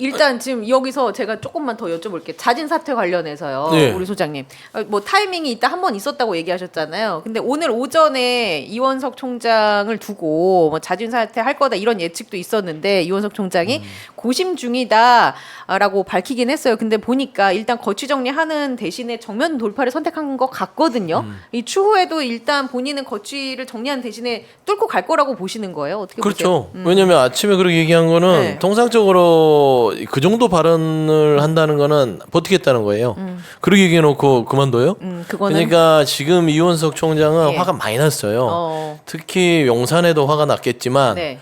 일단 지금 여기서 제가 조금만 더 여쭤볼게요. 자진 사퇴 관련해서요. 네. 우리 소장님. 뭐 타이밍이 있다 한 번 있었다고 얘기하셨잖아요. 근데 오늘 오전에 이원석 총장을 두고 뭐 자진 사퇴할 거다 이런 예측도 있었는데 이원석 총장이 고심 중이다라고 밝히긴 했어요. 근데 보니까 일단 거취 정리하는 대신에 정면 돌파를 선택한 것 같거든요. 이 추후에도 일단 본인은 거취를 정리하는 대신에 뚫고 갈 거라고 보시는 거예요? 어떻게 보세요? 그렇죠. 왜냐면 아침에 그렇게 얘기한 거는 네. 통상적으로 그 정도 발언을 한다는 거는 버티겠다는 거예요. 그렇게 얘기해놓고 그만둬요? 그거는 그러니까 지금 이원석 총장은 예. 화가 많이 났어요. 특히 용산에도 화가 났겠지만 네.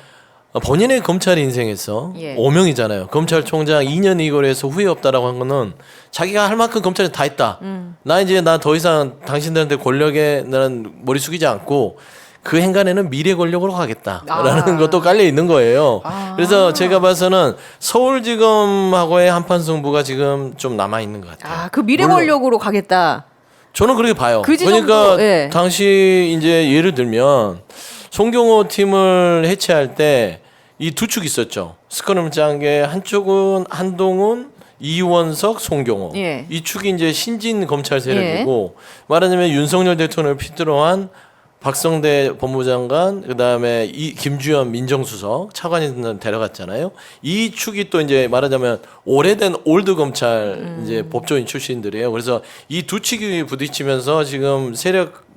본인의 검찰 인생에서 예. 오명이잖아요. 검찰총장 2년 2개월에서 후회 없다라고 한 거는 자기가 할 만큼 검찰에 다 했다. 나 더 이상 당신들한테 권력에 나는 머리 숙이지 않고 그 행간에는 미래 권력으로 가겠다라는 것도 깔려 있는 거예요. 그래서 제가 봐서는 서울지검하고의 한판 승부가 지금 좀 남아 있는 것 같아요. 그 미래 물론 권력으로 가겠다. 저는 그렇게 봐요. 그 지점도, 그러니까 예. 당시 이제 예를 들면 송경호 팀을 해체할 때 이 두 축 있었죠. 스크럼 짠 게 한쪽은 한동훈, 이원석, 송경호. 예. 이 축이 이제 신진 검찰 세력이고 말하자면 윤석열 대통령을 필두로 한 박성대 법무장관, 그다음에 김주현 민정수석 차관이 데려갔잖아요. 이 축이 또 이제 말하자면 오래된 올드 검찰 이제 법조인 출신들이에요. 그래서 이 두 축이 부딪히면서 지금 세력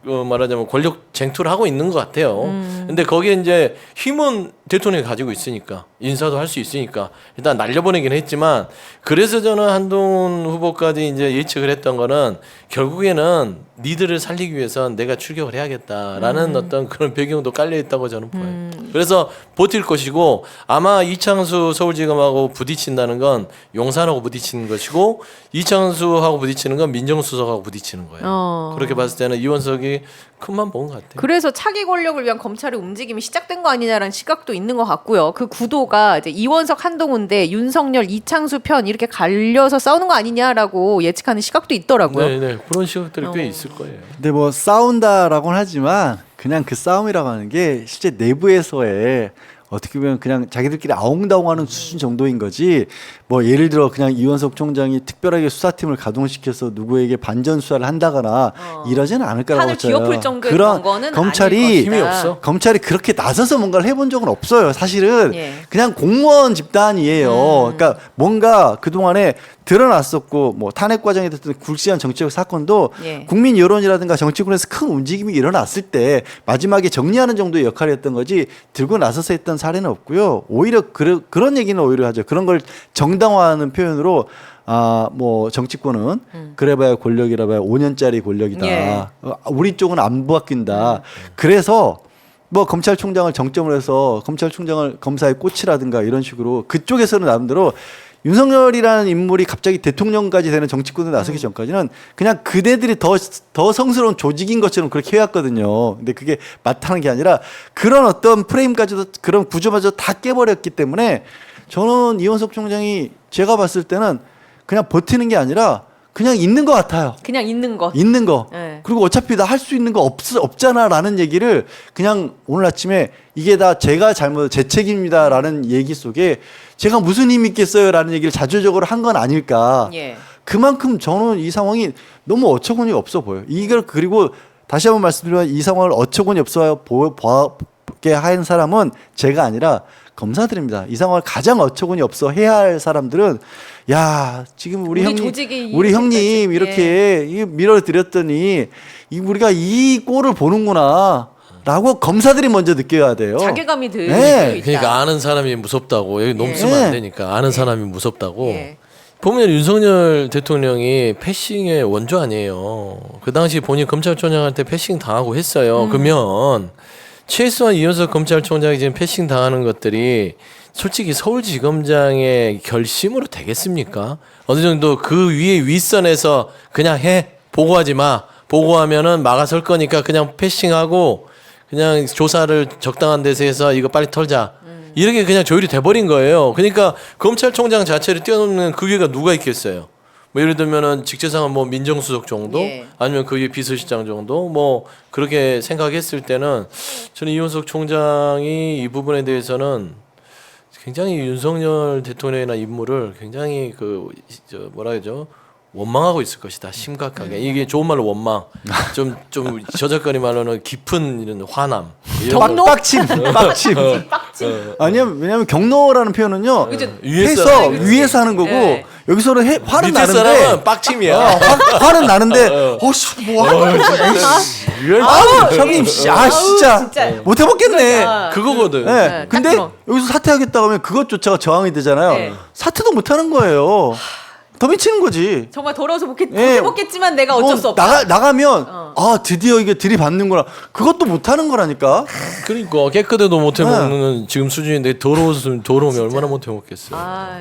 말하자면 권력 쟁투를 하고 있는 것 같아요. 근데 거기에 이제 힘은 대통령이 가지고 있으니까 인사도 할 수 있으니까 일단 날려보내긴 했지만 그래서 저는 한동훈 후보까지 이제 예측을 했던 거는 결국에는 니들을 살리기 위해선 내가 출격을 해야겠다라는 어떤 그런 배경도 깔려 있다고 저는 보여요. 그래서 버틸 것이고 아마 이창수 서울지검하고 부딪힌다는 건 용산하고 부딪히는 것이고 이창수하고 부딪히는 건 민정수석하고 부딪히는 거예요. 그렇게 봤을 때는 이원석이 큰맘 먹은 것 같아요. 그래서 차기 권력을 위한 검찰의 움직임이 시작된 거 아니냐라는 시각도 있는 것 같고요. 그 구도가 이제 이원석 한동훈 대 윤석열 이창수 편 이렇게 갈려서 싸우는 거 아니냐라고 예측하는 시각도 있더라고요. 네, 그런 시각들이 꽤 있을 거예요. 근데 뭐 싸운다라고는 하지만 그냥 그 싸움이라고 하는 게 실제 내부에서의 어떻게 보면 그냥 자기들끼리 아웅다웅하는 수준 정도인 거지. 뭐 예를 들어 그냥 이원석 총장이 특별하게 수사팀을 가동시켜서 누구에게 반전 수사를 한다거나 이러지는 않을 거라고 판을 저요. 뒤엎을 정도의 그런 거는 검찰이 아닐 힘이 없어. 검찰이 그렇게 나서서 뭔가를 해본 적은 없어요. 사실은 예. 그냥 공무원 집단이에요. 그러니까 뭔가 그 동안에 드러났었고 뭐 탄핵 과정에 됐던 굴시한 정치적 사건도 예. 국민 여론이라든가 정치권에서 큰 움직임이 일어났을 때 마지막에 정리하는 정도의 역할이었던 거지 들고 나서서 했던 사례는 없고요. 오히려 그런 얘기는 오히려 하죠. 그런 걸 정당화하는 표현으로 뭐 정치권은 그래봐야 권력이라봐야 5년짜리 권력이다. 예. 우리 쪽은 안 바뀐다. 그래서 뭐 검찰총장을 정점으로 해서 검찰총장을 검사의 꽃이라든가 이런 식으로 그쪽에서는 나름대로 윤석열이라는 인물이 갑자기 대통령까지 되는 정치권에 나서기 전까지는 그냥 그대들이 더 성스러운 조직인 것처럼 그렇게 해왔거든요. 근데 그게 마땅한 게 아니라 그런 어떤 프레임까지도 그런 구조마저 다 깨버렸기 때문에 저는 이원석 총장이 제가 봤을 때는 그냥 버티는 게 아니라 그냥 있는 것 같아요. 그냥 있는 것. 있는 거. 네. 그리고 어차피 나 할 수 있는 거 없잖아라는 얘기를 그냥 오늘 아침에 이게 다 제가 제 책임입니다라는 얘기 속에 제가 무슨 힘이 있겠어요라는 얘기를 자조적으로 한 건 아닐까. 예. 그만큼 저는 이 상황이 너무 어처구니 없어 보여요. 이걸 그리고 다시 한번 말씀드리면 이 상황을 어처구니 없어 보게 한 사람은 제가 아니라 검사들입니다. 이 상황을 가장 어처구니 없어 해야 할 사람들은 야 지금 우리 형님 이렇게 밀어드렸더니 우리가 이 꼴을 보는구나. 라고 검사들이 먼저 느껴야 돼요. 자괴감이 들 네. 있다. 그러니까 아는 사람이 무섭다고 여기 너무 쓰면 안 되니까 아는 사람이 무섭다고. 예. 보면 윤석열 대통령이 패싱의 원조 아니에요. 그 당시 본인 검찰총장한테 패싱 당하고 했어요. 그러면 최소한 이현석 검찰총장이 지금 패싱 당하는 것들이 솔직히 서울지검장의 결심으로 되겠습니까? 어느 정도 그 위에 윗선에서 그냥 해 보고하지 마. 보고하면은 막아설 거니까 그냥 패싱하고 그냥 조사를 적당한 데서 해서 이거 빨리 털자. 이렇게 그냥 조율이 돼버린 거예요. 그러니까 검찰총장 자체를 뛰어넘는 그 위가 누가 있겠어요. 뭐 예를 들면은 직제상은 뭐 민정수석 정도 예. 아니면 그 위에 비서실장 정도 뭐 그렇게 생각했을 때는 저는 이원석 총장이 이 부분에 대해서는 굉장히 윤석열 대통령이나 인물을 굉장히 뭐라 그러죠? 원망하고 있을 것이다. 심각하게. 이게 좋은 말로 원망. 좀 저작거리 말로는 깊은 이런 화남. 이런 거. 빡침. 아니면 왜냐면 경로라는 표현은요. 그죠. 해서 위에서 하는 거고 네. 여기서는 화는 밑에 나는데 사람은 빡침이야. 화는 나는데 뭐 하는 거야? 형님 진짜 진짜. 못 해먹겠네. 그러니까. 그거거든. 네. 네, 근데 딱 여기서 사퇴하겠다고 하면 그것조차가 저항이 되잖아요. 네. 사퇴도 못 하는 거예요. 더 미치는 거지. 정말 더러워서 못 예. 해먹겠지만 내가 어쩔 수 없다. 나가면 드디어 이게 들이받는구나. 그것도 못 하는 거라니까. 그러니까 깨끗해도 못 해먹는 지금 수준인데 더러워서 더러우면 얼마나 못 해먹겠어요. 아.